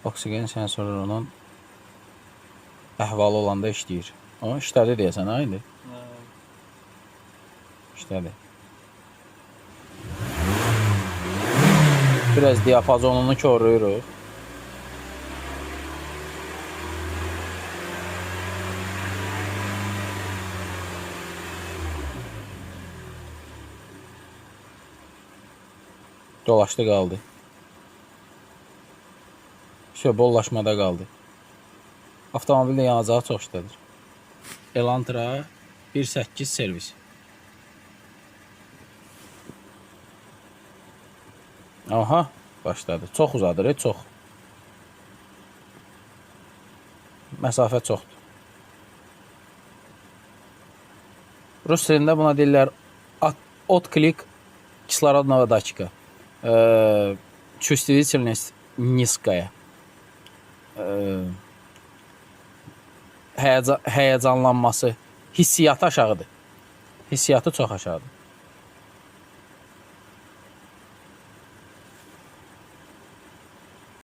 Oksigen sensorunun əhvalı olanda işləyir. O işlədi deyəsən, ha indi? İşlədi. Biraz diapazonunu koruyuruq. Dolaşdı qaldı. Bollaşmada qaldı. Avtomobildə yanacağı çox işlədir. Elantra 1.8 servis. Aha, başladı. Çox uzadır, çox. Məsafə çoxdur. Rus dilində buna deyirlər отклик кислородного датчика. Чувствительность низкая. Həyəcanlanması, hissiyatı aşağıdır. Hissiyatı çox aşağıdır.